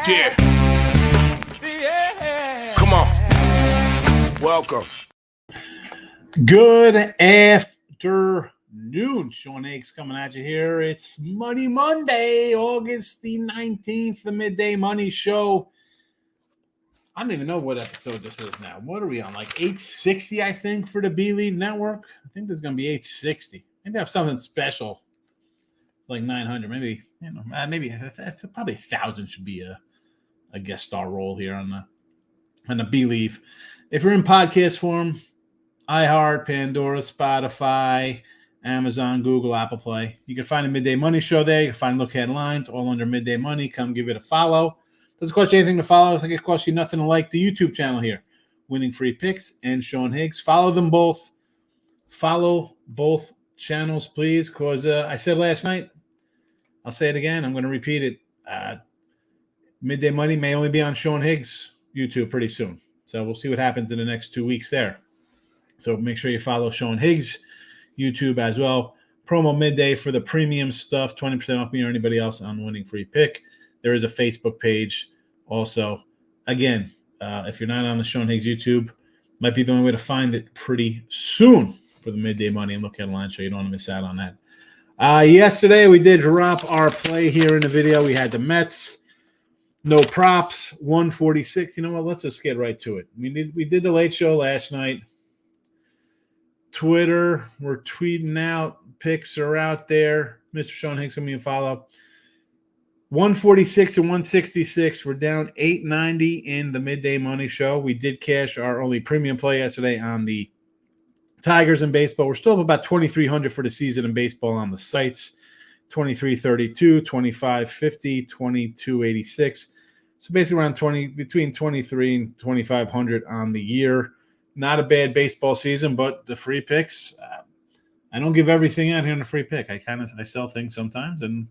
Yeah. Come on. Welcome. Good afternoon. Sean Higgs coming at you here. It's Money Monday, August the 19th, the Midday Money Show. I don't even know what episode this is now. What are we on? Like 860, I think, for the Believe Network. I think there's going to be 860. Maybe I have something special, like 900. Maybe, maybe probably 1,000 should be a guest star role here on the Believe. If you're in podcast form, iHeart, Pandora, Spotify, Amazon, Google, Apple Play. You can find a Midday Money Show there. You can find Look Headlines, all under Midday Money. Come give it a follow. Doesn't cost you anything to follow. It's like it costs you nothing to like the YouTube channel here. Winning Free Picks and Sean Higgs. Follow them both. Follow both channels, please, because I said last night, I'll say it again. I'm going to repeat it. Midday Money may only be on Sean Higgs' YouTube pretty soon. So we'll see what happens in the next 2 weeks there. So make sure you follow Sean Higgs' YouTube as well. Promo midday for the premium stuff, 20% off me or anybody else on Winning Free Pick. There is a Facebook page also. Again, if you're not on the Sean Higgs YouTube, might be the only way to find it pretty soon for the Midday Money and Look Headline, so you don't want to miss out on that. Yesterday, we did drop our play here in the video. We had the Mets. No props, 146. You know what? Let's just get right to it. We did the late show last night. Twitter, we're tweeting out. Picks are out there. Mr. Sean Higgs, give me a follow. 146 and 166. We're down 890 in the Midday Money Show. We did cash our only premium play yesterday on the Tigers in baseball. We're still up about 2,300 for the season in baseball on the sites. 23.32, 25.50, 22.86. So basically around between 23 and 2,500 on the year. Not a bad baseball season, but the free picks, I don't give everything out here in the free pick. I sell things sometimes, and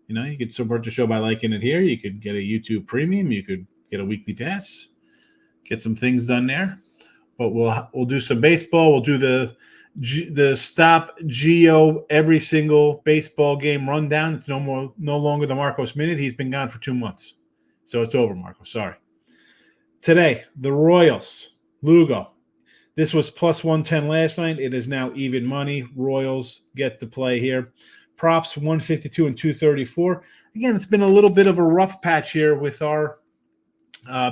you could support the show by liking it here. You could get a YouTube premium. You could get a weekly pass. Get some things done there. But we'll do some baseball. We'll do the stop Geo every single baseball game rundown. It's no longer the Marcos Minute. He's been gone for 2 months, so it's over, Marcos. Sorry. Today, the Royals, Lugo. This was plus 110 last night. It is now even money. Royals get to play here. Props 152 and 234. Again, it's been a little bit of a rough patch here with our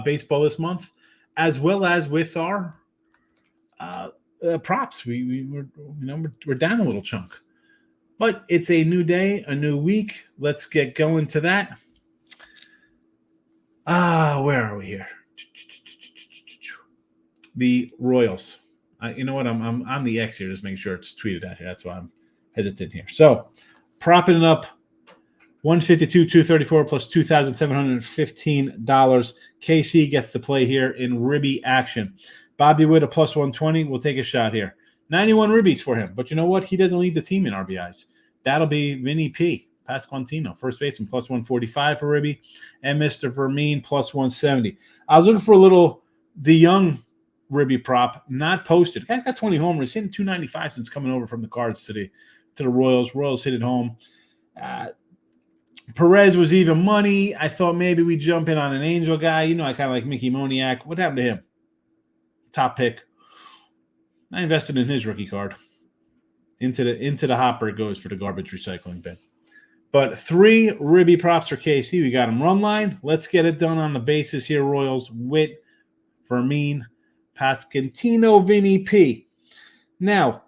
baseball this month, as well as with our props. We're down a little chunk, but it's a new day, a new week. Let's get going to that. Where are we here? The Royals. You know what? I'm on the X here, just making sure it's tweeted out here. That's why I'm hesitant here. So, propping it up, 152, 234 plus $2,715. KC gets to play here in Ribby action. Bobby Witt a plus 120. We'll take a shot here. 91 Ribbies for him. But you know what? He doesn't lead the team in RBIs. That'll be Vinny P. Pasquantino, first baseman, plus 145 for Ribby. And Mr. Vermeen, plus 170. I was looking for a little DeYoung Ribby prop, not posted. The guy's got 20 homers. He's hitting 295 since coming over from the Cards to the Royals. Royals hit it home. Perez was even money. I thought maybe we jump in on an Angel guy. I kind of like Mickey Moniak. What happened to him? Top pick. I invested in his rookie card. Into the hopper it goes for the garbage recycling bin. But 3 Ribby props for KC. We got him run line. Let's get it done on the bases here. Royals, Witt, Vermeen, Pasquantino, Vinny P. Now,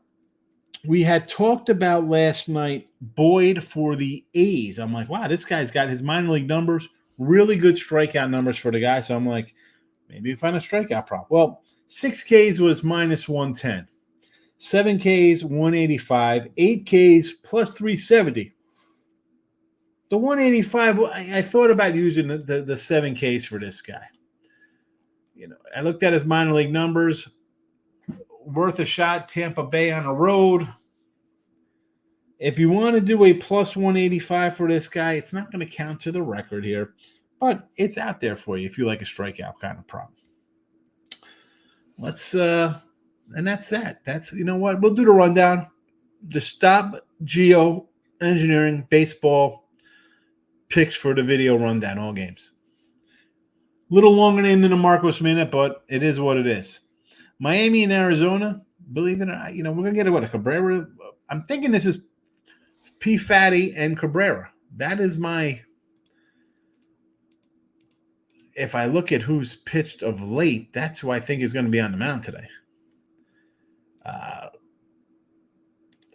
we had talked about last night Boyd for the A's. I'm like, wow, this guy's got his minor league numbers, really good strikeout numbers for the guy. So I'm like, maybe we find a strikeout prop. Well, 6 Ks was minus 110. 7 Ks, 185. 8 Ks, plus 370. The 185, I thought about using the 7 Ks for this guy. I looked at his minor league numbers. Worth a shot, Tampa Bay on the road. If you want to do a plus 185 for this guy, it's not going to count to the record here, but it's out there for you if you like a strikeout kind of prop. And that's that. That's, you know what? We'll do the rundown. The Stop Geo Engineering Baseball picks for the video rundown, all games. Little longer name than a Marcos minute, but it is what it is. Miami and Arizona, believe it or not, we're going to get a Cabrera. I'm thinking this is P. Fatty and Cabrera. That is my... If I look at who's pitched of late, that's who I think is going to be on the mound today.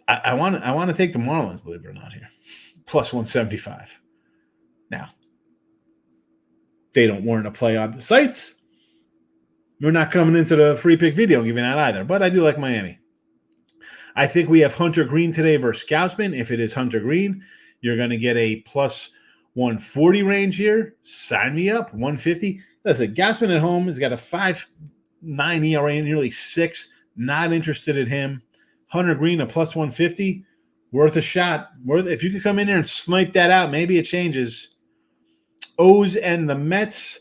I want to take the Marlins, believe it or not, here. Plus 175. Now, they don't warrant a play on the sites. We're not coming into the free pick video giving that either, but I do like Miami. I think we have Hunter Green today versus Gaussman. If it is Hunter Green, you're going to get a plus 140 range here. Sign me up. 150. Listen, Gaussman at home has got a 5.9 ERA, nearly 6. Not interested in him. Hunter Green, a plus 150. Worth a shot. If you could come in there and snipe that out, maybe it changes. O's and the Mets.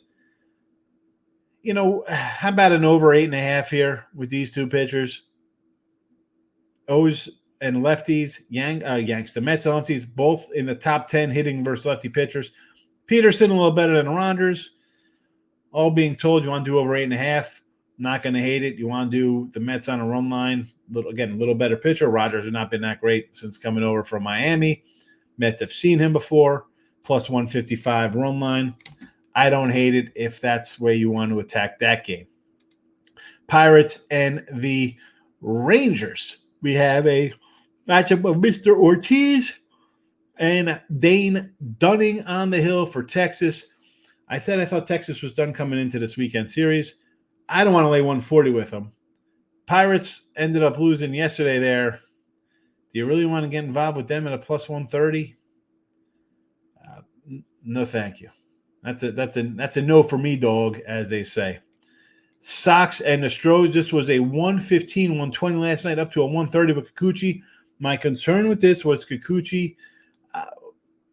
How about an over 8.5 here with these two pitchers? O's and lefties, Yanks, the Mets and lefties, both in the top 10 hitting versus lefty pitchers. Peterson a little better than Rogers. All being told you want to do over 8.5. Not going to hate it. You want to do the Mets on a run line. A little better pitcher. Rogers has not been that great since coming over from Miami. Mets have seen him before. Plus 155 run line. I don't hate it if that's where you want to attack that game. Pirates and the Rangers. We have a matchup of Mr. Ortiz and Dane Dunning on the hill for Texas. I said I thought Texas was done coming into this weekend series. I don't want to lay 140 with them. Pirates ended up losing yesterday there. Do you really want to get involved with them at a plus 130? No, thank you. That's a no for me, dog, as they say. Sox and the Stros. This was a 115, 120 last night, up to a 130 with Kikuchi. My concern with this was Kikuchi.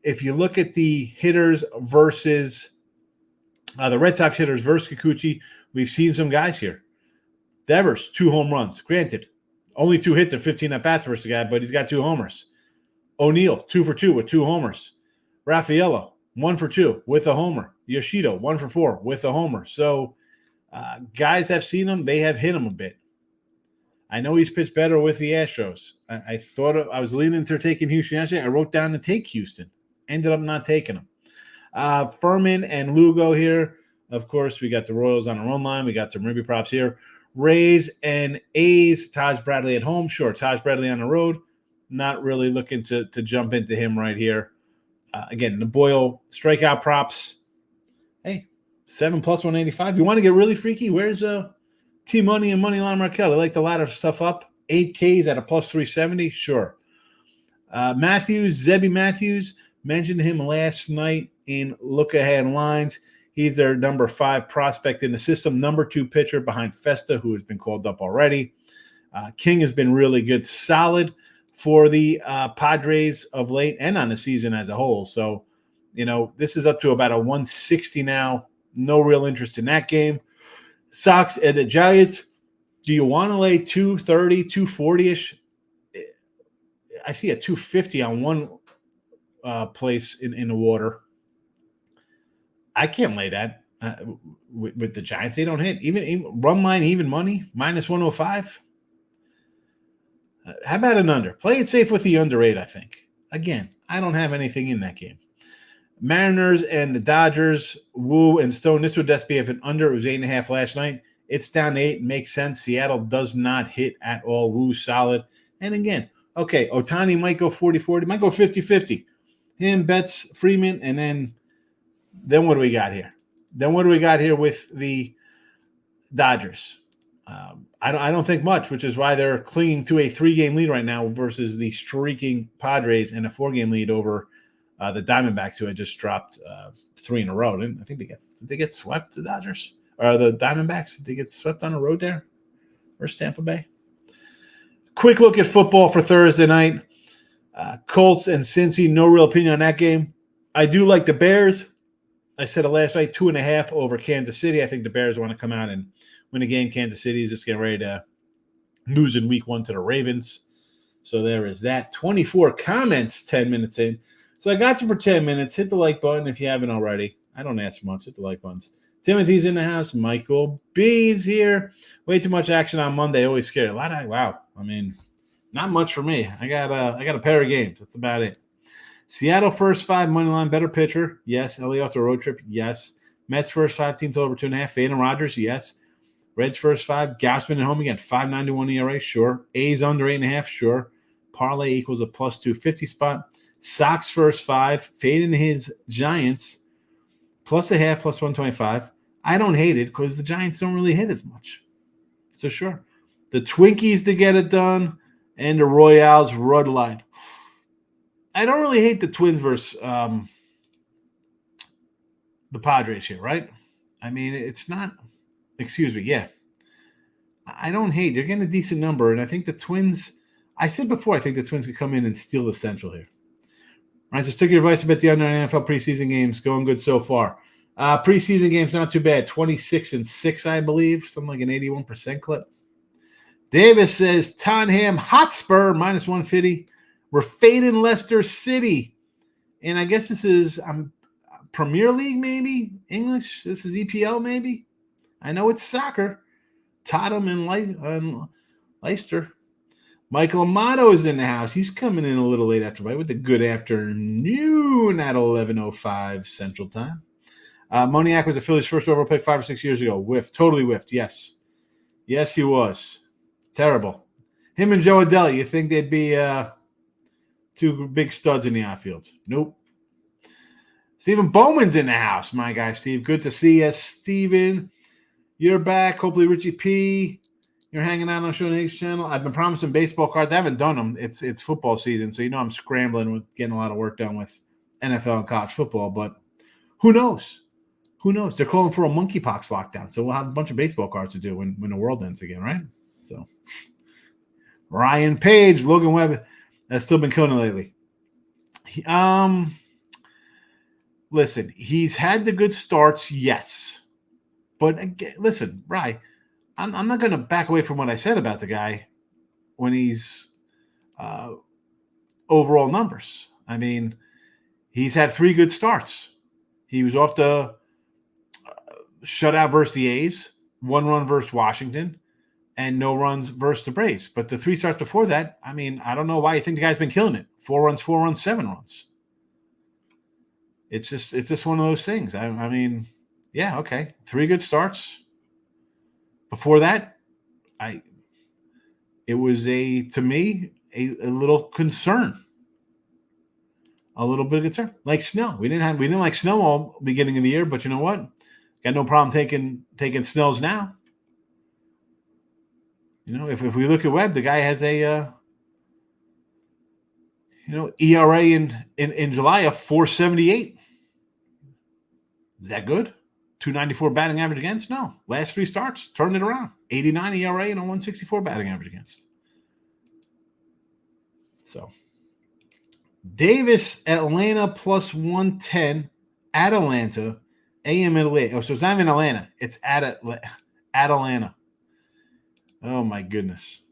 If you look at the hitters versus the Red Sox hitters versus Kikuchi, we've seen some guys here. Devers, 2 home runs. Granted, only 2 hits and 15 at-bats versus the guy, but he's got 2 homers. O'Neill, 2 for 2 with 2 homers. Raffaello, 1 for 2 with a homer. Yoshida, 1 for 4 with a homer. So guys have seen him. They have hit him a bit. I know he's pitched better with the Astros. I thought I was leaning to taking Houston yesterday. I wrote down to take Houston. Ended up not taking him. Furman and Lugo here. Of course, we got the Royals on our own line. We got some Ribby props here. Rays and A's. Taj Bradley at home. Sure, Taj Bradley on the road. Not really looking to jump into him right here. Again, the Boyle strikeout props. Hey, 7 plus 185. You want to get really freaky? Where's T-Money and Moneyline Markel? I like to ladder stuff up. 8Ks at a plus 370. Sure. Zebby Matthews. Mentioned him last night in look-ahead lines. He's their number 5 prospect in the system, number 2 pitcher behind Festa, who has been called up already. King has been really good, solid for the Padres of late and on the season as a whole. So, this is up to about a 160 now. No real interest in that game. Sox and the Giants. Do you want to lay 230, 240-ish? I see a 250 on one place in the water. I can't lay that with the Giants. They don't hit. Even run line, even money, minus 105. How about an under? Play it safe with the under 8, I think. Again, I don't have anything in that game. Mariners and the Dodgers, Woo and Stone. This would just be if an under. It was 8.5 last night. It's down to 8. Makes sense. Seattle does not hit at all. Woo solid. And again, okay, Ohtani might go 40-40. Might go 50-50. Him, Betts, Freeman, and then what do we got here? Then what do we got here with the Dodgers? I don't think much, which is why they're clinging to a 3-game lead right now versus the streaking Padres and a 4-game lead over the Diamondbacks, who had just dropped 3 in a row. I think did they get swept, the Dodgers? Or the Diamondbacks? Did they get swept on the road there? Versus Tampa Bay? Quick look at football for Thursday night. Colts and Cincy, no real opinion on that game. I do like the Bears. I said it last night, 2.5 over Kansas City. I think the Bears want to come out and win a game. Kansas City is just getting ready to lose in week 1 to the Ravens. So there is that. 24 comments 10 minutes in. So I got you for 10 minutes. Hit the like button if you haven't already. I don't ask much. Hit the like buttons. Timothy's in the house. Michael B's here. Way too much action on Monday. Always scared. Wow. I mean, not much for me. I got a pair of games. That's about it. Seattle first 5 money line, better pitcher. Yes. LA off the road trip. Yes. Mets first 5 team total over 2.5. Fade and Rogers. Yes. Reds first 5. Gausman at home again. 5.91 ERA. Sure. A's under 8.5. Sure. Parlay equals a plus 250 spot. Sox first 5. Fade in his Giants. Plus a half, plus 125. I don't hate it because the Giants don't really hit as much. So sure. The Twinkies to get it done and the Royals run line. I don't really hate the Twins versus the Padres here, right? I mean, it's not – excuse me, yeah. I don't hate. You're getting a decent number, and I think the Twins – I said before I think the Twins could come in and steal the Central here. All right, so stick your advice about the under NFL preseason games. Going good so far. Preseason games, not too bad. 26-6, I believe. Something like an 81% clip. Davis says, Tottenham Hotspur, minus 150. We're fading Leicester City. And I guess this is Premier League, maybe? English? This is EPL, maybe? I know it's soccer. Tottenham and Leicester. Michael Amato is in the house. He's coming in a little late after bite with a good afternoon at 11:05 Central Time. Moniak was the Phillies' first overall pick 5 or 6 years ago. Whiffed. Totally whiffed. Yes. Yes, he was. Terrible. Him and Joe Adele, you think they'd be two big studs in the outfield? Nope. Stephen Bowman's in the house. My guy, Steve. Good to see you, Stephen. You're back. Hopefully, Richie P. You're hanging out on Sean Higgs' channel. I've been promising baseball cards. I haven't done them. It's football season, so I'm scrambling with getting a lot of work done with NFL and college football. But who knows? Who knows? They're calling for a monkeypox lockdown, so we'll have a bunch of baseball cards to do when the world ends again, right? So Ryan Page, Logan Webb has still been killing it lately. Listen, he's had the good starts, yes. But again, listen, Ryan, I'm not going to back away from what I said about the guy when he's overall numbers. I mean, he's had 3 good starts. He was off the shutout versus the A's, 1 run versus Washington, and no runs versus the Braves. But the 3 starts before that, I mean, I don't know why you think the guy's been killing it. 4 runs, 7 runs. It's just one of those things. I mean, yeah, okay. 3 good starts. Before that, it was to me a little concern. A little bit of concern. Like Snell. We didn't like Snell all beginning of the year, but you know what? Got no problem taking Snells now. If we look at Webb, the guy has a ERA in July of 4.78. Is that good? 294 batting average against? No. Last 3 starts, turned it around. 89 ERA and a 164 batting average against. So, Davis, Atlanta plus 110 at Atlanta. AM Atlanta. Oh, so it's not even Atlanta. It's at Atlanta. Oh, my goodness.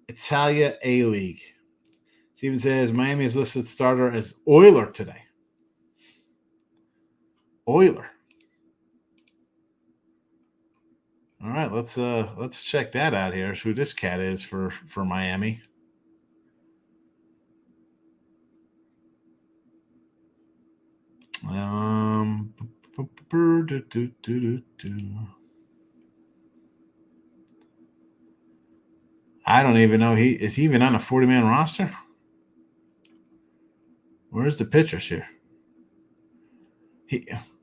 Italia A-League. Steven says Miami is listed starter as Euler today. Euler. All right, let's check that out here. Who this cat is for Miami. I don't even know. Is he even on a 40-man roster? Where's the pitchers here?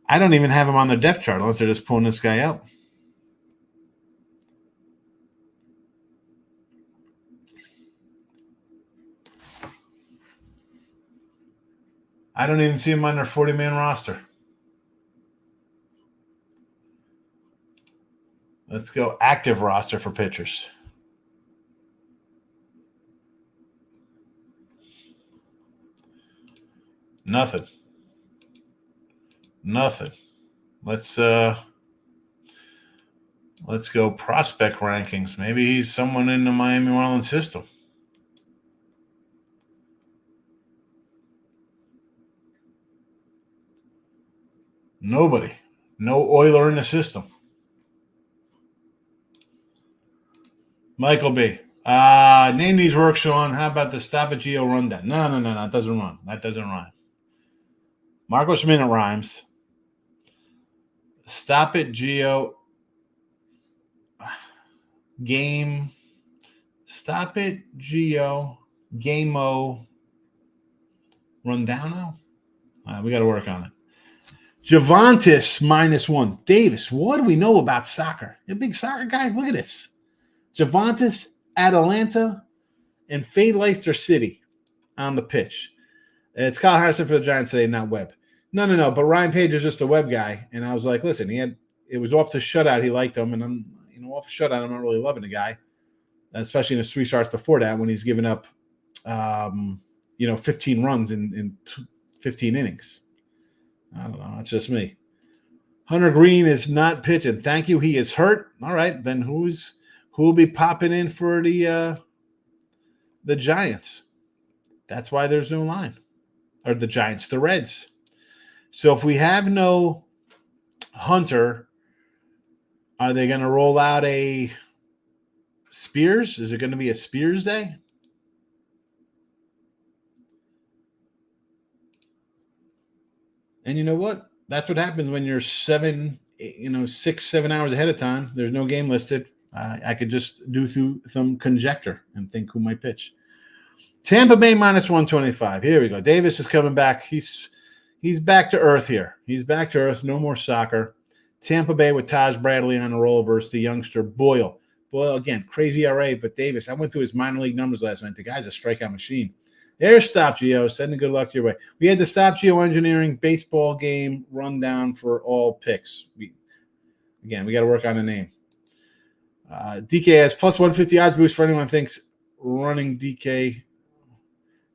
I don't even have him on their depth chart unless they're just pulling this guy out. I don't even see him on their 40-man roster. Let's go active roster for pitchers. Nothing. Let's go prospect rankings. Maybe he's someone in the Miami Marlins system. Nobody. No Euler in the system. Michael B. Name these works, Sean. How about the Stop at Geo rundown? No. It doesn't run. That doesn't rhyme. Marco Schmidt rhymes. Stop it, Geo. Game. Stop it, Geo. Game-o. Rundowno? We got to work on it. Javantis -1. Davis, what do we know about soccer? You a big soccer guy? Look at this. Javantis, Atalanta, and Fade Leicester City on the pitch. It's Kyle Harrison for the Giants today, not Webb. No. But Ryan Page is just a Webb guy, and I was like, listen, it was off the shutout. He liked him, and I'm off the shutout. I'm not really loving the guy, especially in his 3 starts before that when he's given up, 15 runs in 15 innings. I don't know. It's just me. Hunter Green is not pitching. Thank you. He is hurt. All right, then who'll be popping in for the Giants? That's why there's no line. Or the Giants, the Reds. So if we have no Hunter, are they going to roll out a Spears? Is it going to be a Spears day? And you know what? That's what happens when you're 6, 7 hours ahead of time. There's no game listed. I could just do through some conjecture and think who might pitch. Tampa Bay -125. Here we go. Davis is coming back. He's back to earth here. He's back to earth. No more soccer. Tampa Bay with Taj Bradley on the roll versus the youngster Boyle. Boyle, again, crazy RA, but Davis, I went through his minor league numbers last night. The guy's a strikeout machine. There's Stop Geo. Sending good luck to your way. We had the Stop Geo Engineering baseball game rundown for all picks. We got to work on the name. DK has +150 odds boost for anyone who thinks running DK.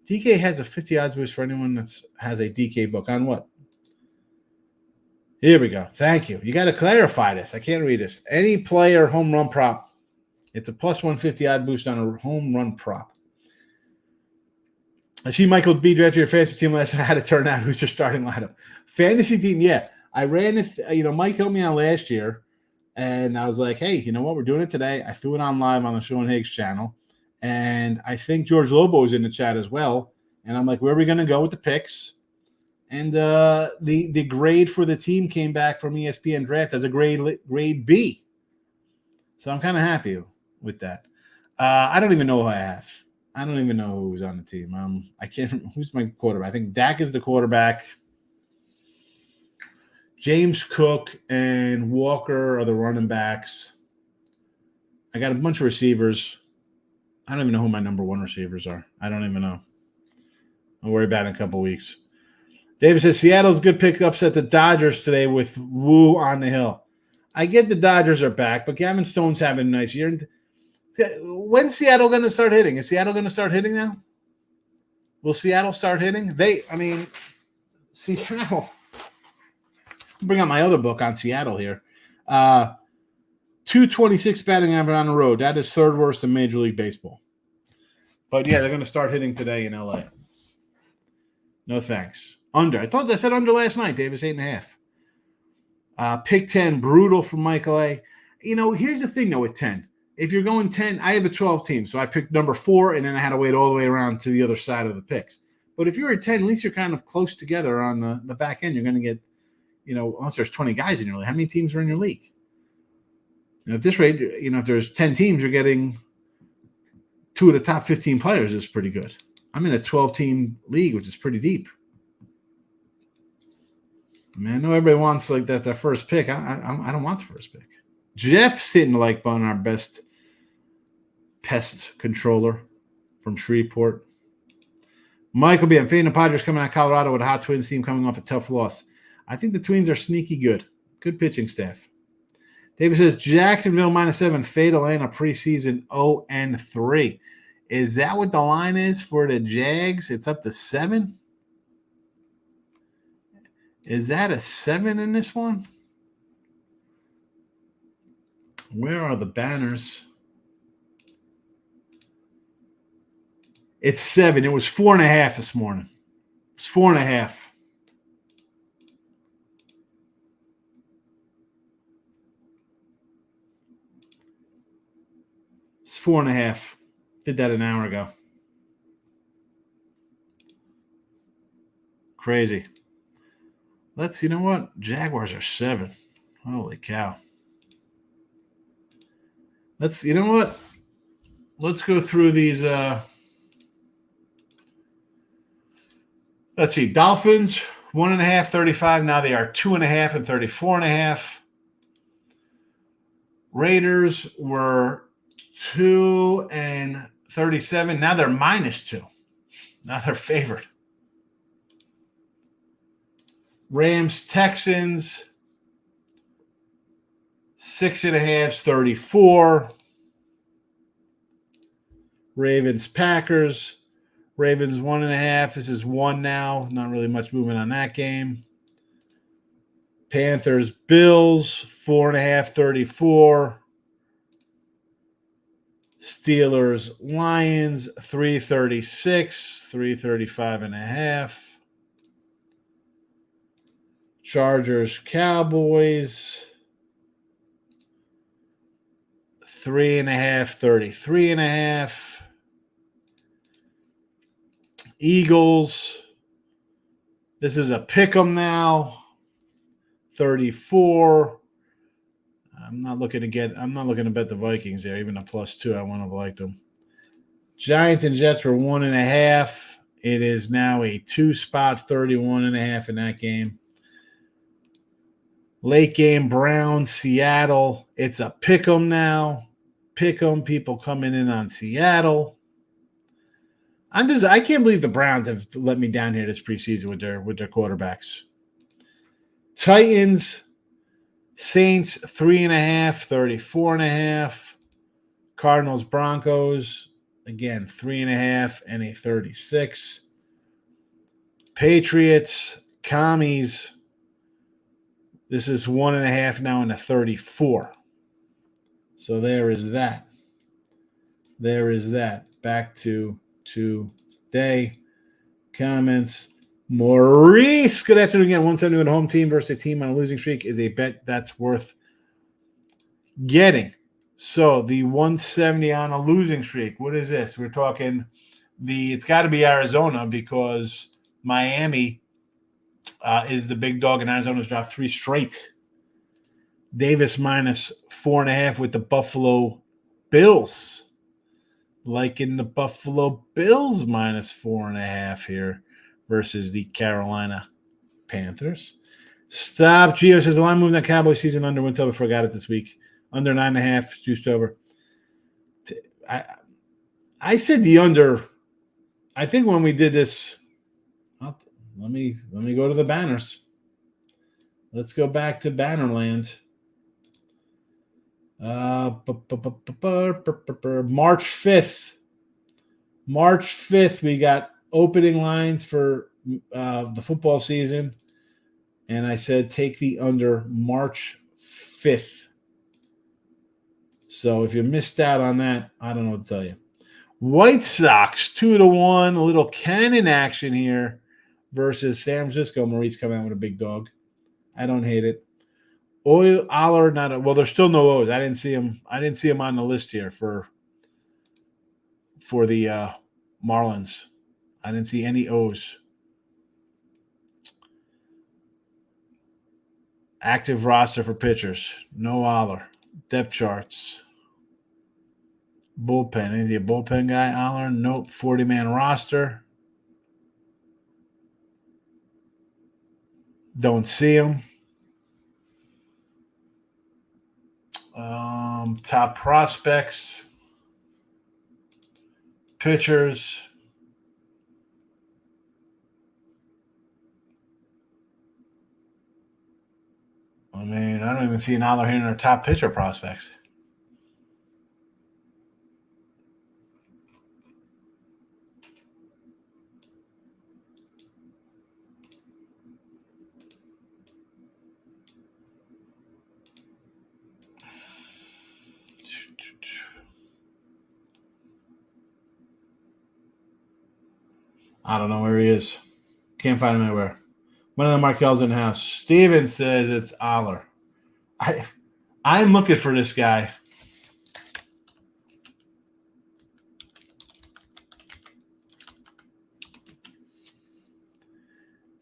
DK has a 50 odds boost for anyone that has a DK book. On what? Here we go. Thank you. You got to clarify this. I can't read this. Any player home run prop. It's a +150 odd boost on a home run prop. I see Michael B. drafted your fantasy team last night. How to turn out who's your starting lineup. Fantasy team, yeah. I ran it. Mike helped me out last year, and I was like, hey, you know what? We're doing it today. I threw it on live on the Sean Higgs channel, and I think George Lobo is in the chat as well. And I'm like, where are we going to go with the picks? And the grade for the team came back from ESPN Draft as a grade B. So I'm kind of happy with that. I don't even know who I have. I don't even know who's on the team. I can't remember who's my quarterback. I think Dak is the quarterback. James Cook and Walker are the running backs. I got a bunch of receivers. I don't even know who my number 1 receivers are. I don't even know. I'll worry about it in a couple weeks. David says Seattle's good pick upset the Dodgers today with Woo on the hill. I get the Dodgers are back, but Gavin Stone's having a nice year. When's Seattle going to start hitting? Is Seattle going to start hitting now? Will Seattle start hitting? Seattle. Bring out my other book on Seattle here. 226 batting average on the road. That is 3rd worst in Major League Baseball. But yeah, they're going to start hitting today in LA. No thanks. Under. I said under last night, Davis, 8.5. Pick 10, brutal from Michael A. Here's the thing, though, with 10. If you're going 10, I have a 12 team, so I picked number 4, and then I had to wait all the way around to the other side of the picks. But if you're at 10, at least you're kind of close together on the back end. You're going to get, unless there's 20 guys in your league. How many teams are in your league? At this rate, if there's 10 teams, you're getting 2 of the top 15 players is pretty good. I'm in a 12-team league, which is pretty deep. Man, I know everybody wants like that first pick. I don't want the first pick. Jeff's hitting the like button, our best pest controller from Shreveport. Michael B. I'm fading the Padres coming out of Colorado with a hot Twins team coming off a tough loss. I think the Twins are sneaky good. Good pitching staff. David says Jacksonville -7, fade Atlanta preseason 0-3. Is that what the line is for the Jags? It's up to 7? Is that a 7 in this one? Where are the banners? It's 7. It was 4.5 this morning. It's 4.5. 4.5. Did that an hour ago. Crazy. You know what? Jaguars are 7. Holy cow. You know what? Let's go through these. Let's see. Dolphins, 1.5, 35. Now they are 2.5 and 34.5. Raiders were 2 and 37. Now they're -2. Now they're favored. Rams, Texans, 6.5, 34. Ravens, Packers. Ravens 1.5. This is 1 now. Not really much movement on that game. Panthers, Bills, 4.5, 34. Steelers, Lions, 336, 335.5. Chargers, Cowboys, 3.5, 33.5. Eagles, this is a pick'em now, 34. I'm not looking to bet the Vikings there, even a +2. I wouldn't have liked them. Giants and Jets were 1.5. It is now a 2-spot, 31.5 in that game. Late game, Browns, Seattle. It's a pick'em now. Pick'em, people coming in on Seattle. I can't believe the Browns have let me down here this preseason with their quarterbacks. Titans, Saints, 3.5, 34.5. Cardinals, Broncos, again, 3.5 and a 36. Patriots, Commies. This is 1.5 now and a 34. So there is that. Back to today. Comments. Maurice, good afternoon again. 171 home team versus a team on a losing streak is a bet that's worth getting. So the 170 on a losing streak. What is this? We're talking it's got to be Arizona because Miami is the big dog and Arizona's dropped 3 straight. Davis -4.5 with the Buffalo Bills. Liking the Buffalo Bills -4.5 here versus the Carolina Panthers. Stop. Gio says the line moving that Cowboy season under went over. Forgot it this week. Under 9.5, juiced over. I said the under. I think when we did this, let me go to the banners. Let's go back to Bannerland. March 5th. March 5th, we got opening lines for the football season. And I said take the under March 5th. So if you missed out on that, I don't know what to tell you. White Sox, 2-1. A little cannon action here versus San Francisco. Maurice coming out with a big dog. I don't hate it. Aller, there's still no O's. I didn't see him on the list here for the Marlins. I didn't see any O's. Active roster for pitchers. No Aller. Depth charts. Bullpen. Is he a bullpen guy, Aller? Nope. 40-man roster. Don't see him. Top prospects. Pitchers. I mean, I don't even see an Aller here in our top pitcher prospects. I don't know where he is. Can't find him anywhere. One of the Markel's in the house. Steven says it's Aller. I'm looking for this guy.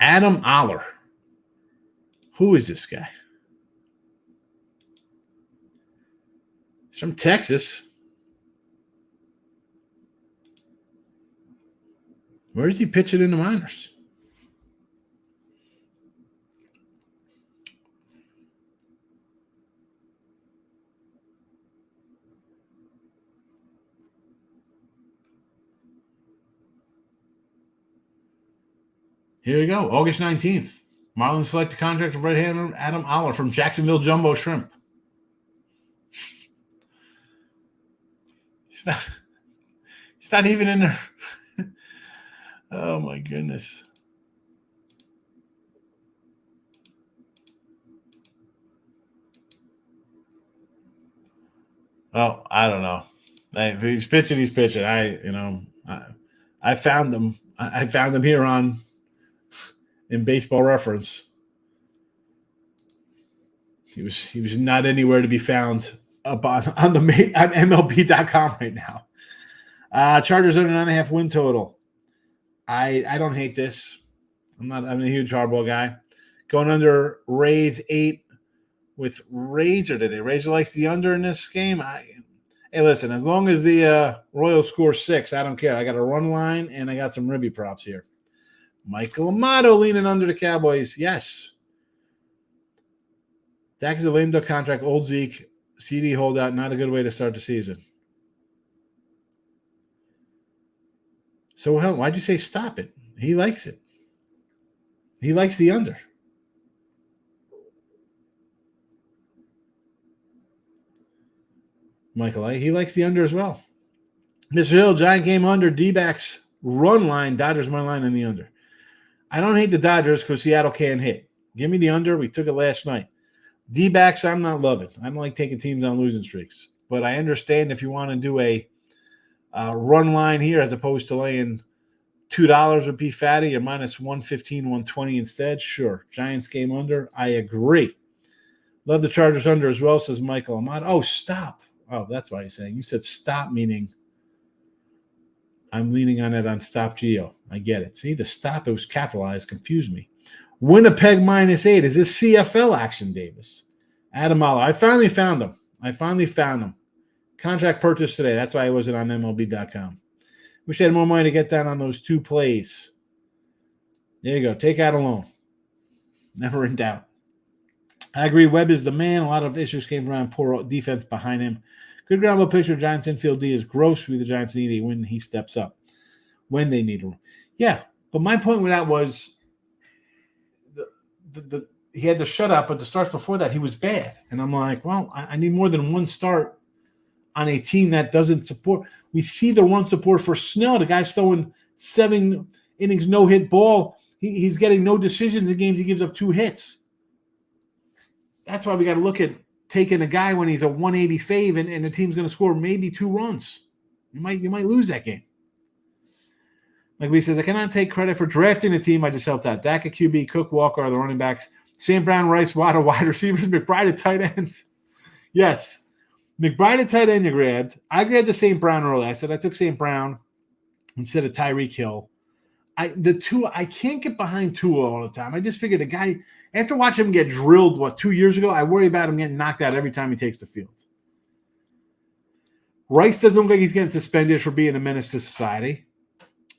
Adam Aller. Who is this guy? He's from Texas. Where is he pitching in the minors? Here we go. August 19th. Marlins select the contract of right-hander Adam Aller from Jacksonville Jumbo Shrimp. He's not even in there. Oh, my goodness. Well, I don't know. If he's pitching, he's pitching. I found him. I found him here in Baseball Reference. He was not anywhere to be found up on MLB.com right now. Chargers under 9.5 win total. I don't hate this. I'm a huge hardball guy. Going under Rays 8 with Razor today. Razor likes the under in this game. Hey, listen, as long as the Royals score 6, I don't care. I got a run line and I got some ribby props here. Michael Amato leaning under the Cowboys. Yes. Dak is a lame duck contract. Old Zeke. CD holdout. Not a good way to start the season. So, hell, why'd you say stop it? He likes it. He likes the under. Michael, he likes the under as well. Mr. Hill, Giant game under. D-backs run line. Dodgers money line in the under. I don't hate the Dodgers because Seattle can't hit. Give me the under. We took it last night. D-backs, I'm not loving. I don't like taking teams on losing streaks. But I understand if you want to do a run line here as opposed to laying $2 would be fatty or minus 115, 120 instead. Sure. Giants game under. I agree. Love the Chargers under as well, says Michael Amato. Oh, stop. Oh, that's why he's saying. You said stop, meaning I'm leaning on it on stop Geo. I get it. See, the stop, it was capitalized, confused me. Winnipeg minus 8. Is this CFL action, Davis? Adam Aller. I finally found him. Contract purchase today. That's why I wasn't on MLB.com. Wish I had more money to get down on those 2 plays. There you go. Take out a loan. Never in doubt. I agree. Webb is the man. A lot of issues came around. Poor defense behind him. Good ground ball picture. Giants infield D is gross. The Giants need a win. He steps up when they need him. Yeah, but my point with that was he had the shutout, but the starts before that he was bad. And I'm like, well, I need more than one start on a team that doesn't support. We see the run support for Snell. The guy's throwing 7 innings, no-hit ball. He's getting no decisions in games. He gives up 2 hits. That's why we got to look at taking a guy when he's a 180 fave and the team's going to score maybe 2 runs. You might lose that game. Like we says, I cannot take credit for drafting a team. I just helped out. Dak at QB, Cook, Walker are the running backs. Sam Brown, Rice, Waddle, wide receivers, McBride at tight end. Yes. McBride at tight end you grabbed. I grabbed the St. Brown early. I said I took St. Brown instead of Tyreek Hill. I can't get behind Tua all the time. I just figured the guy, after watching him get drilled, 2 years ago, I worry about him getting knocked out every time he takes the field. Rice doesn't look like he's getting suspended for being a menace to society.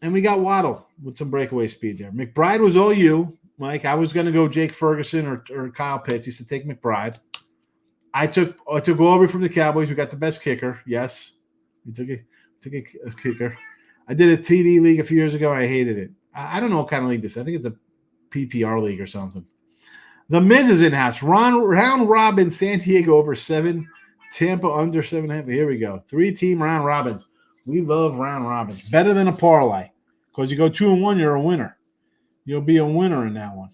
And we got Waddle with some breakaway speed there. McBride was all you, Mike. I was going to go Jake Ferguson or Kyle Pitts. He said take McBride. I took Aubrey from the Cowboys. We got the best kicker. Yes. We took a kicker. I did a TD league a few years ago. I hated it. I don't know what kind of league this is. I think it's a PPR league or something. The Miz is in-house. Round robin, San Diego over 7. Tampa under 7.5. Here we go. 3-team round robins. We love round robins. Better than a parlay. Because you go 2-1, you're a winner. You'll be a winner in that one.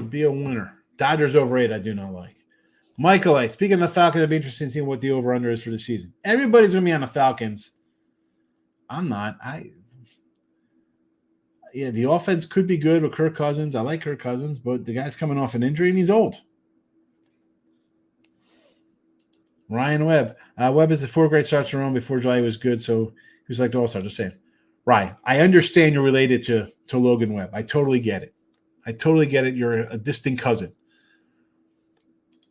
Be a winner. Dodgers over 8, I do not like. Michael A. Speaking of the Falcons, it'd be interesting to see what the over-under is for the season. Everybody's going to be on the Falcons. I'm not. The offense could be good with Kirk Cousins. I like Kirk Cousins, but the guy's coming off an injury and he's old. Ryan Webb. Webb is the 4 great starts in a row before July was good, so he was like the All-Star. Just saying. Ryan, I understand you're related to Logan Webb. I totally get it. You're a distant cousin.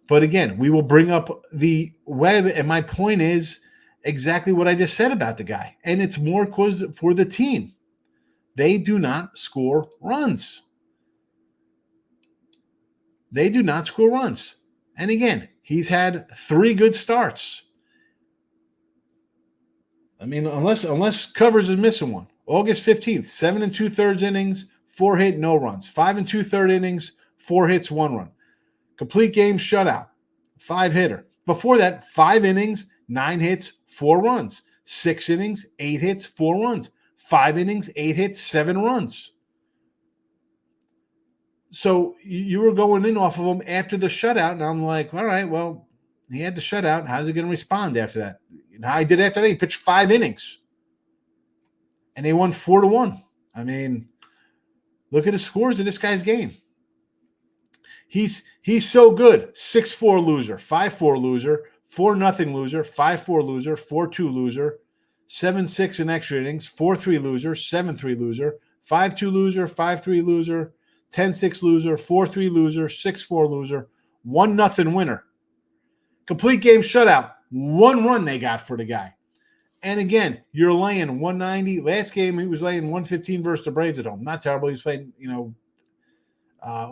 But again, we will bring up the Webb, and my point is exactly what I just said about the guy. And it's more cause for the team. They do not score runs. And again, he's had 3 good starts. I mean, unless Covers is missing one. August 15th, 7 2/3 innings, 4 hit, no runs. 5 2/3 innings, 4 hits, 1 run. Complete game shutout, 5 hitter. Before that, 5 innings, 9 hits, 4 runs. 6 innings, 8 hits, 4 runs. 5 innings, 8 hits, 7 runs. So you were going in off of him after the shutout, and I'm like, all right, well, he had the shutout. How's he going to respond after that? How he did after that, he pitched 5 innings, and they won 4-1. I mean, look at the scores of this guy's game. He's so good. 6-4 loser, 5-4 loser, 4-0 loser, 5-4 loser, 4-2 loser, 7-6 in extra innings, 4-3 loser, 7-3 loser, 5-2 loser, 5-3 loser, 10-6 loser, 4-3 loser, 6-4 loser, 1-0 winner. Complete game shutout. 1 run they got for the guy. And again, you're laying 190. Last game, he was laying 115 versus the Braves at home. Not terrible. He's playing,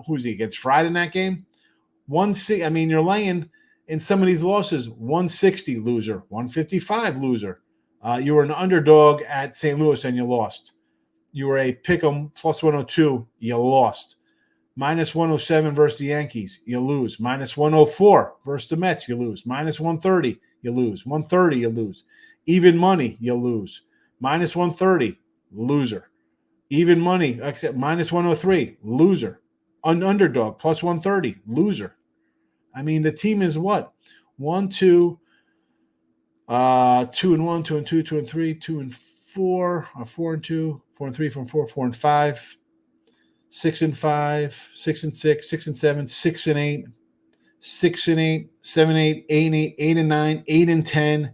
who's he against? Friday in that game? I mean, you're laying in some of these losses, 160 loser, 155 loser. You were an underdog at St. Louis and you lost. You were a pick'em plus 102, you lost. Minus 107 versus the Yankees, you lose. Minus 104 versus the Mets, you lose. Minus 130, you lose. 130, you lose. Even money, you lose. Minus 130, loser. Even money, except minus 103, loser. An underdog, plus 130, loser. I mean, the team is what? 1, 2, 2-1, 2-2, 2-3, 2-4, or 4-2, 4-3, 4-4, 4-5, 6-5, 6-6, 6-7, 6-8, 6-8, 7-8, 8-8, 8-9, 8-10,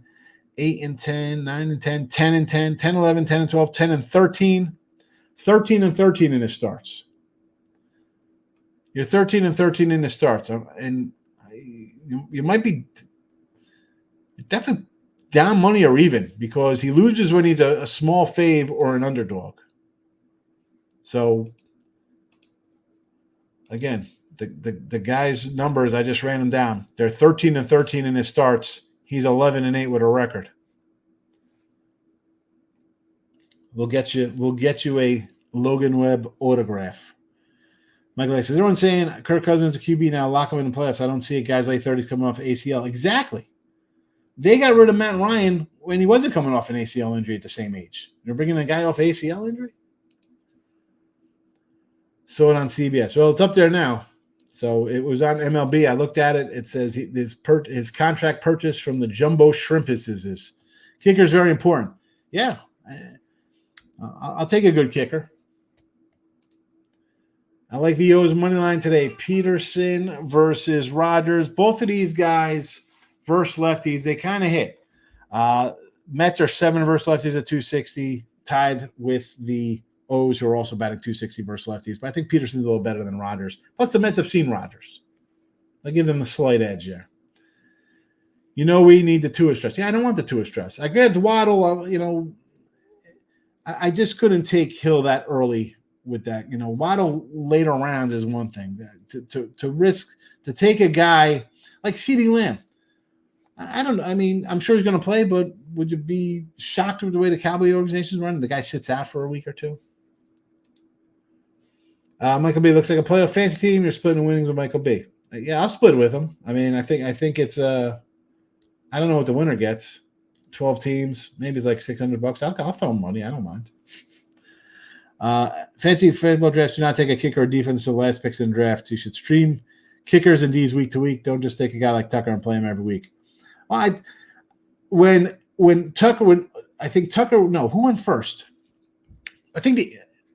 8-10, 9-10, 10-10, 10-11, 10-12, 10-13, 13-13 in his starts. You're 13-13 in the starts, and you might be definitely down money or even because he loses when he's a small fave or an underdog. So again, the guy's numbers, I just ran them down. They're 13-13 in his starts. He's 11-8 with a record. We'll get you a Logan Webb autograph. Michael says, everyone's saying Kirk Cousins is a QB now, lock him in the playoffs. I don't see it. Guys late 30s coming off ACL. Exactly. They got rid of Matt Ryan when he wasn't coming off an ACL injury at the same age. They're bringing a guy off ACL injury? Saw it on CBS. Well, it's up there now. So it was on MLB. I looked at it. It says his contract purchase from the Jumbo Shrimp is. Kicker is very important. Yeah. I'll take a good kicker. I like the O's money line today. Peterson versus Rogers. Both of these guys versus lefties, they kind of hit. Mets are 7 versus lefties at 260, tied with the O's, who are also batting 260 versus lefties. But I think Peterson's a little better than Rogers. Plus, the Mets have seen Rogers. I give them the slight edge there. We need the Tua stress. Yeah, I don't want the Tua stress. I grabbed Waddle. I just couldn't take Hill that early with that. Waddle later rounds is one thing. To risk to take a guy like CeeDee Lamb. I don't know. I mean, I'm sure he's going to play, but would you be shocked with the way the Cowboy organization's running? The guy sits out for a week or two. Michael B looks like a playoff fantasy team. You're splitting winnings with Michael B. Yeah, I'll split with him. I mean, I think it's I don't know what the winner gets. 12 teams, maybe it's like $600. I'll throw him money. I don't mind. Fantasy football drafts do not take a kicker or defense to the last picks in the draft. You should stream kickers and D's week to week. Don't just take a guy like Tucker and play him every week. Well, when Tucker who went first? I think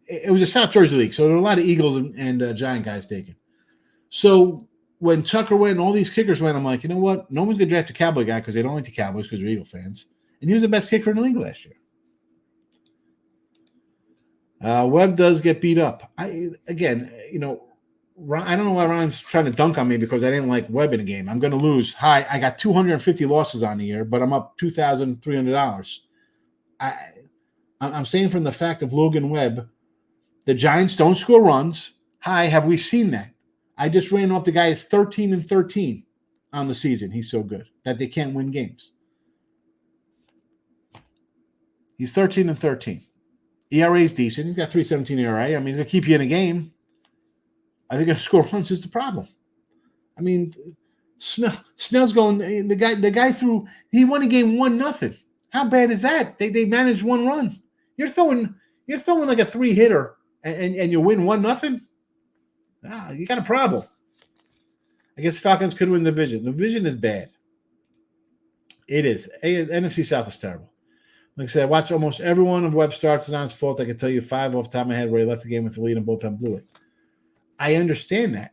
it was a South Jersey league, so there were a lot of Eagles and Giant guys taken. So when Tucker went and all these kickers went, I'm like, you know what? No one's going to draft a Cowboy guy because they don't like the Cowboys because they're Eagle fans. And he was the best kicker in the league last year. Webb does get beat up. I don't know why Ryan's trying to dunk on me because I didn't like Webb in the game. I'm going to lose. Hi, I got 250 losses on the year, but I'm up $2,300. I'm saying from the fact of Logan Webb, the Giants don't score runs. Hi, have we seen that? I just ran off the guy is 13-13 on the season. He's so good that they can't win games. He's 13-13. ERA is decent. He's got 3.17 ERA. I mean, he's going to keep you in a game. I think going to score runs is the problem. I mean, Snell's going. The guy threw. He won a game 1-0. How bad is that? They managed one run. You're throwing like a 3-hitter and you win 1-0. You got a problem. I guess Falcons could win the division. The division is bad. It is. NFC South is terrible. Like I said, I watched almost every one of Webb starts. It's not his fault. I can tell you 5 off the top of my head where he left the game with the lead and bullpen blew it. I understand that.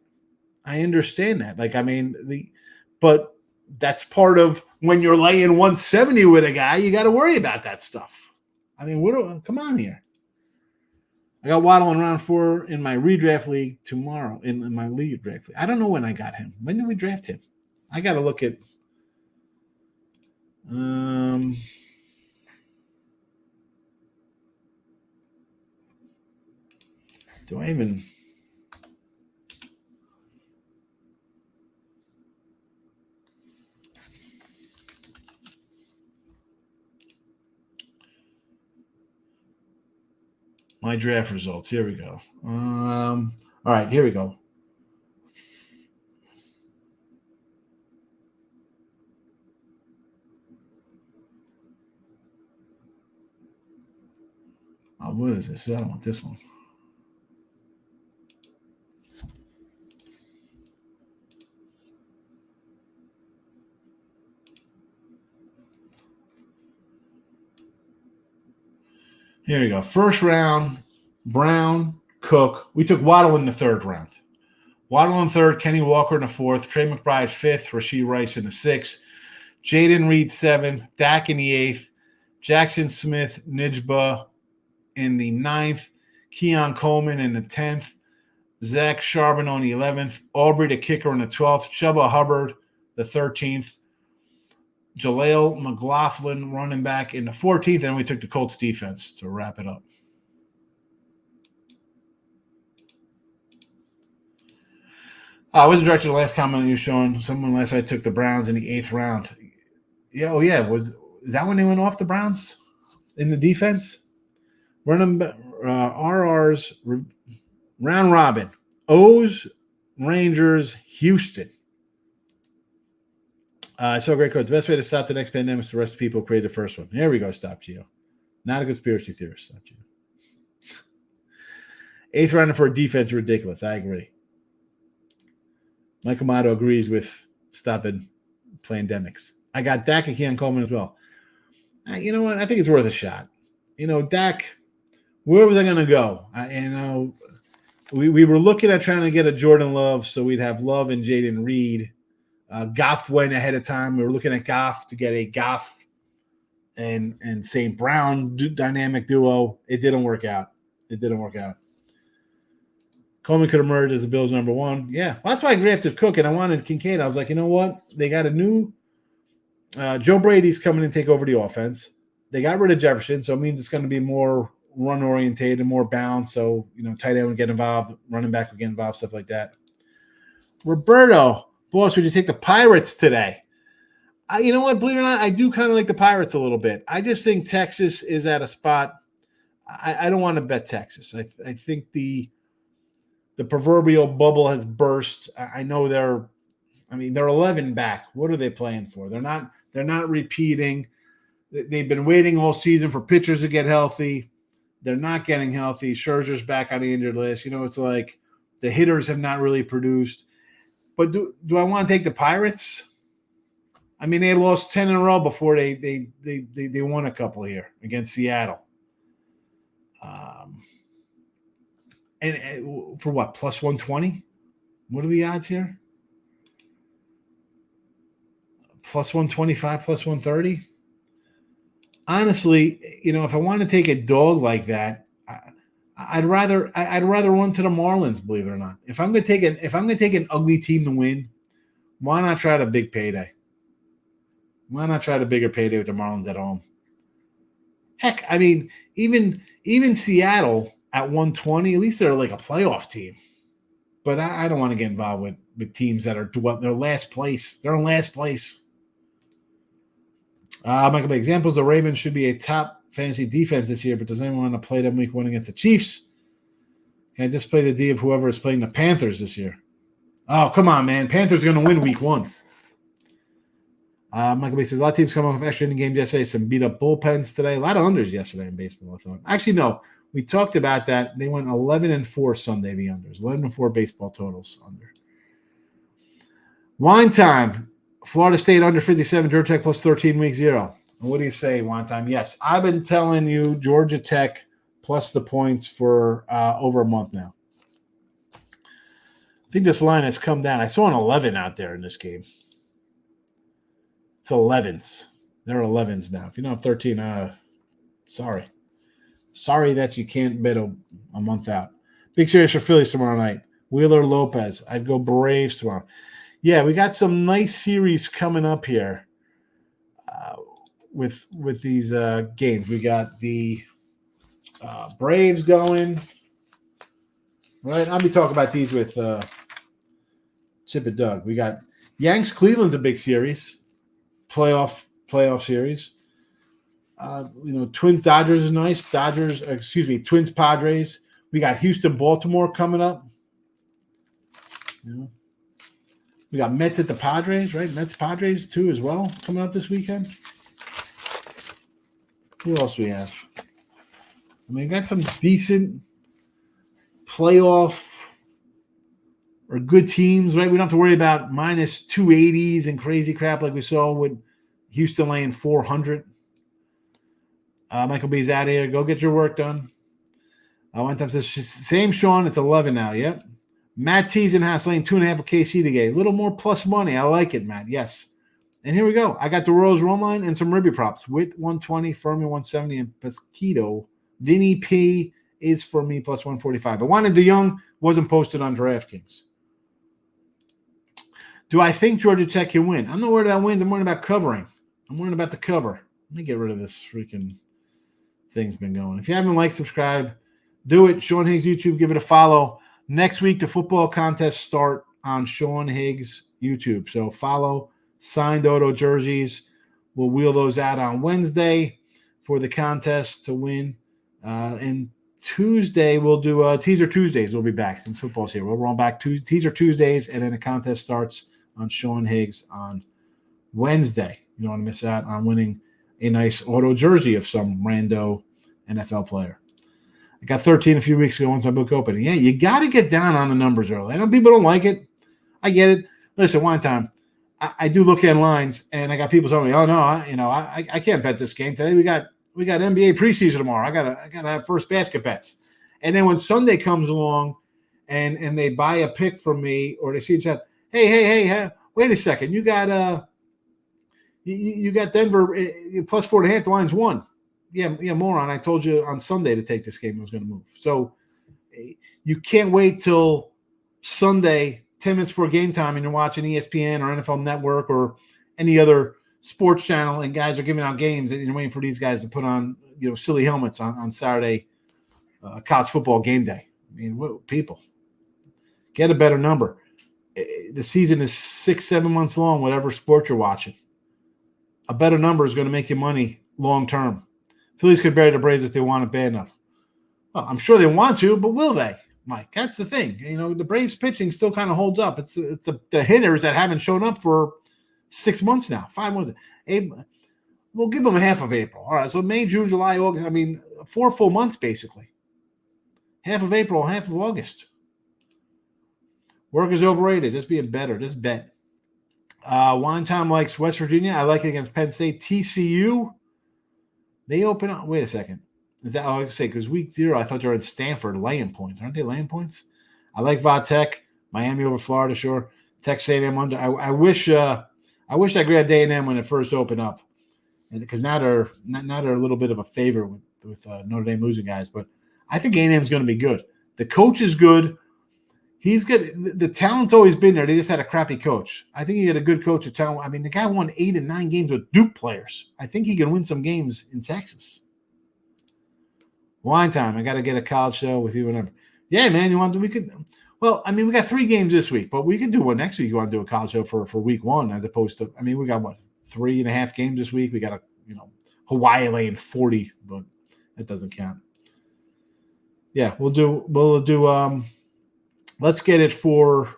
Like, I mean, but that's part of when you're laying 170 with a guy, you got to worry about that stuff. I mean, come on here. I got Waddle in round 4 in my redraft league tomorrow, in my league draft league. I don't know when I got him. When did we draft him? I got to look at do I even my draft results? Here we go. All right, here we go. Oh, what is this? I don't want this one. Here we go. First round, Brown, Cook. We took Waddle in the 3rd round. Waddle in 3rd, Kenny Walker in the 4th, Trey McBride 5th, Rashee Rice in the 6th, Jaden Reed 7th, Dak in the 8th, Jackson Smith, Nijba in the 9th, Keon Coleman in the 10th, Zach Charbonnet on the 11th, Aubrey the kicker in the 12th, Chuba Hubbard the 13th, Jaleel McLaughlin running back in the 14th, and we took the Colts defense to wrap it up. I wasn't directed the last comment you were showing. Someone last night took the Browns in the 8th round. Yeah, oh yeah. Is that when they went off the Browns in the defense? Running RR's round robin. O's, Rangers, Houston. I saw a great quote. The best way to stop the next pandemic is to arrest people who created the first one. There we go. Stop, Gio. Not a conspiracy theorist. Stop, Gio. 8th rounder for a defense, ridiculous. I agree. Michael Amato agrees with stopping pandemics. I got Dak and Keon Coleman as well. You know what? I think it's worth a shot. Dak, where was I going to go? We were looking at trying to get a Jordan Love, so we'd have Love and Jaden Reed. Goff went ahead of time. We were looking at Goff to get a Goff and St. Brown dynamic duo. It didn't work out. Coleman could emerge as the Bills' number 1. Yeah, well, that's why I drafted Cook, and I wanted Kincaid. I was like, you know what? They got a new Joe Brady's coming in to take over the offense. They got rid of Jefferson, so it means it's going to be more run-orientated, more bounce. So, tight end would get involved, running back would get involved, stuff like that. Roberto. Boss, would you take the Pirates today? You know what? Believe it or not, I do kind of like the Pirates a little bit. I just think Texas is at a spot. I don't want to bet Texas. I think the proverbial bubble has burst. I know they're 11 back. What are they playing for? They're not repeating. They've been waiting all season for pitchers to get healthy. They're not getting healthy. Scherzer's back on the injured list. It's like the hitters have not really produced. But do I want to take the Pirates? I mean, they lost 10 in a row before they won a couple here against Seattle. And for what, plus 120? What are the odds here? plus 125, plus 130. Honestly, if I want to take a dog like that, I'd rather run to the Marlins. Believe it or not, if I'm going to take an ugly team to win, why not try the big payday? Why not try the bigger payday with the Marlins at home? Heck, I mean, even Seattle at 120, at least they're like a playoff team. But I don't want to get involved with teams that are they're last place. They're in last place. Michael, examples: the Ravens should be a top fantasy defense this year, but does anyone want to play them week 1 against the Chiefs? Can I just play the D of whoever is playing the Panthers this year? Oh, come on, man. Panthers are going to win week 1. Michael B says, a lot of teams come off of extra inning games yesterday. Some beat-up bullpens today. A lot of unders yesterday in baseball, I thought. Actually, no. We talked about that. They went 11-4 Sunday, the unders. 11-4 baseball totals under. Wine time. Florida State under 57. Georgia Tech plus 13, week 0. What do you say, Wine time? Yes, I've been telling you Georgia Tech plus the points for over a month now. I think this line has come down. I saw an 11 out there in this game. It's 11s. They're 11s now. If you don't have 13, sorry. Sorry that you can't bet a month out. Big series for Phillies tomorrow night. Wheeler Lopez. I'd go Braves tomorrow. Yeah, we got some nice series coming up here with these games. We got the Braves going. Right, I'll be talking about these with Chip and Doug. We got Yanks Cleveland's a big series, playoff series. Twins Dodgers is nice. Twins Padres. We got Houston Baltimore coming up. We got Mets at the Padres, right? Mets Padres too as well coming up this weekend. Who else we have? I mean, we got some decent playoff or good teams, right? We don't have to worry about minus 280s and crazy crap like we saw with Houston laying 400. Michael B's out of here. Go get your work done. One time says, same Sean, it's 11 now. Yep. Matt T's in house laying 2.5 with KC today. A little more plus money. I like it, Matt. Yes. And here we go. I got the Royals run line and some Ribby props. Witt 120, Fermi 170, and Pesquito. Vinny P is for me plus 145. I wanted DeYoung, wasn't posted on DraftKings. Do I think Georgia Tech can win? I'm not worried about wins. I'm worried about covering. I'm worried about the cover. Let me get rid of this freaking thing's been going. If you haven't liked, subscribe, do it. Sean Higgs YouTube, give it a follow. Next week, the football contests start on Sean Higgs YouTube. So follow signed auto jerseys. We'll wheel those out on Wednesday for the contest to win. And Tuesday, we'll do Teaser Tuesdays. We'll be back since football's here. We'll run back to Teaser Tuesdays, and then the contest starts on Sean Higgs on Wednesday. You don't want to miss out on winning a nice auto jersey of some rando NFL player. I got 13 a few weeks ago once my book opening. Yeah, you got to get down on the numbers early. I know people don't like it. I get it. Listen, one time, I do look at lines, and I got people telling me, "Oh no, I can't bet this game today. We got NBA preseason tomorrow. I gotta have first basket bets." And then when Sunday comes along, and they buy a pick from me, or they see a chat, hey, wait a second, you got you got Denver plus 4.5. The line's 1. Yeah, moron. I told you on Sunday to take this game. It was going to move. So you can't wait till Sunday, 10 minutes before game time, and you're watching ESPN or NFL Network or any other sports channel, and guys are giving out games, and you're waiting for these guys to put on silly helmets on Saturday college football game day. I mean, people, get a better number. The season is 6-7 months long, whatever sport you're watching. A better number is going to make you money long term. Phillies could bury the Braves if they want it bad enough. Well, I'm sure they want to, but will they, Mike? That's the thing. The Braves pitching still kind of holds up. It's the hitters that haven't shown up for 6 months now, 5 months. We'll give them half of April. All right, so May, June, July, August. I mean, 4 full months basically. Half of April, half of August. Work is overrated. Just being better. Just bet. Wine Time likes West Virginia. I like it against Penn State. TCU. They open up. Wait a second. Is that? I was say because week 0, I thought they were in Stanford laying points. Aren't they laying points? I like Va Tech. Miami over Florida, sure. Texas A&M under. I wish I wish I grabbed A&M when it first opened up, and because now they're a little bit of a favorite with Notre Dame losing guys. But I think A&M is going to be good. The coach is good. He's good. The talent's always been there. They just had a crappy coach. I think you get a good coach of talent. I mean, the guy won 8 and 9 games with Duke players. I think he can win some games in Texas. Wine time. I got to get a college show with you whenever. Yeah, man. You want to? We could. Well, I mean, we got 3 games this week, but we can do one next week. You want to do a college show for week 1 as opposed to. I mean, we got 3.5 games this week. We got Hawaii laying 40, but that doesn't count. Yeah, we'll do. Let's get it for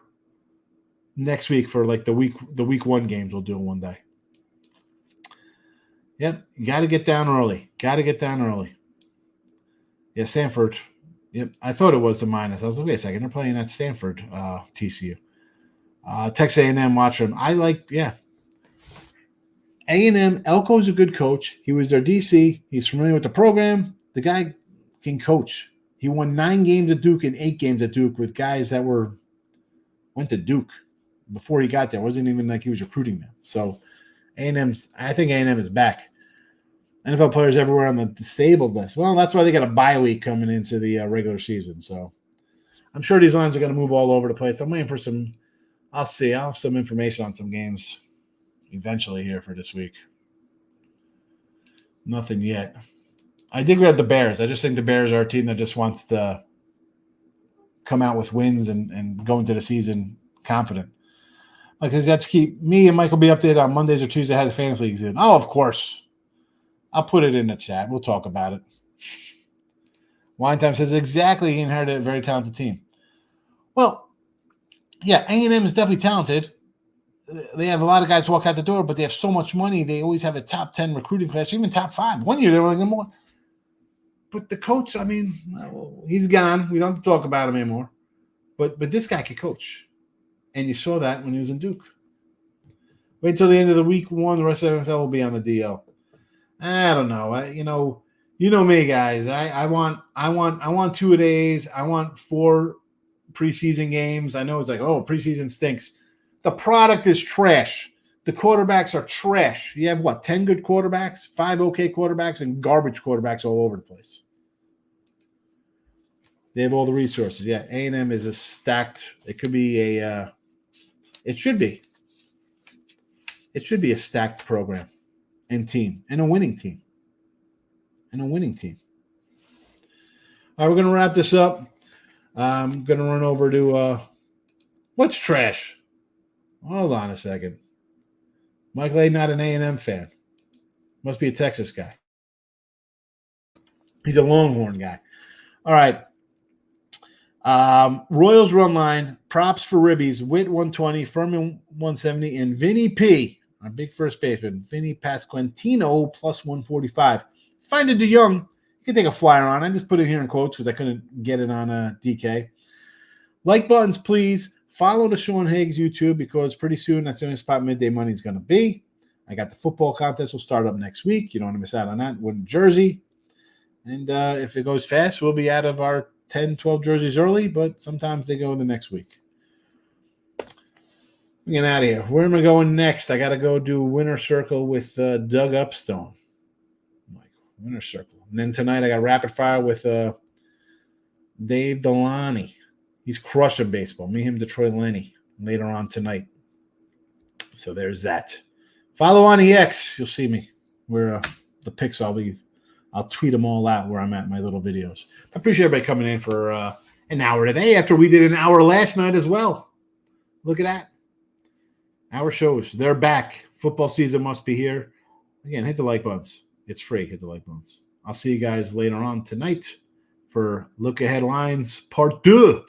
next week for like the week 1 games. We'll do it one day. Yep, you got to get down early. Yeah, Stanford. Yep, I thought it was the minus. I was like, wait a second, they're playing at Stanford, TCU. Texas A&M, watch them. A&M, Elko's a good coach. He was their DC. He's familiar with the program. The guy can coach. He won 9 games at Duke and 8 games at Duke with guys that went to Duke before he got there. It wasn't even like he was recruiting them. So I think A&M is back. NFL players everywhere on the disabled list. Well, that's why they got a bye week coming into the regular season. So I'm sure these lines are going to move all over the place. I'm waiting for some – I'll see. I'll have some information on some games eventually here for this week. Nothing yet. I did grab the Bears. I just think the Bears are a team that just wants to come out with wins and go into the season confident. Like, he's got to keep me and Mike will be updated on Mondays or Tuesdays how the fantasy league's in. Oh, of course. I'll put it in the chat. We'll talk about it. Wine Time says exactly he inherited a very talented team. Well, yeah, A&M is definitely talented. They have a lot of guys walk out the door, but they have so much money. They always have a top 10 recruiting class, even top 5. One year they were like number 1. But the coach, I mean, he's gone. We don't have to talk about him anymore. But this guy can coach. And you saw that when he was in Duke. Wait until the end of the week 1. The rest of the NFL will be on the DL. I don't know. You know me, guys. I want 2-a-days. I want 4 preseason games. I know it's like, oh, preseason stinks. The product is trash. The quarterbacks are trash. You have 10 good quarterbacks, 5 okay quarterbacks, and garbage quarterbacks all over the place. They have all the resources. Yeah, A&M is a stacked. It could be a. It should be. It should be a stacked program, and team, and a winning team. All right, we're gonna wrap this up. I'm gonna run over to what's trash. Hold on a second. Michael A. not an A&M fan. Must be a Texas guy. He's a Longhorn guy. All right. Royals run line. Props for Ribbies. Witt 120. Furman 170. And Vinny P. Our big first baseman. Vinny Pasquantino plus 145. Find it DeYoung. You can take a flyer on. I just put it here in quotes because I couldn't get it on DK. Like buttons, please. Follow the Sean Higgs YouTube because pretty soon that's the only spot Midday Money is going to be. I got the football contest. Will start up next week. You don't want to miss out on that. Win jersey. And if it goes fast, we'll be out of our 10, 12 jerseys early, but sometimes they go in the next week. I'm getting out of here. Where am I going next? I got to go do Winner Circle with Doug Upstone. Like, Winner Circle. And then tonight I got Rapid Fire with Dave Delaney. He's crushing baseball. Me, him, Detroit Lenny later on tonight. So there's that. Follow on the X. You'll see me where the picks I'll tweet them all out where I'm at in my little videos. I appreciate everybody coming in for an hour today after we did an hour last night as well. Look at that. Our shows. They're back. Football season must be here. Again, hit the like buttons. It's free. Hit the like buttons. I'll see you guys later on tonight for Look Ahead Lines Part 2.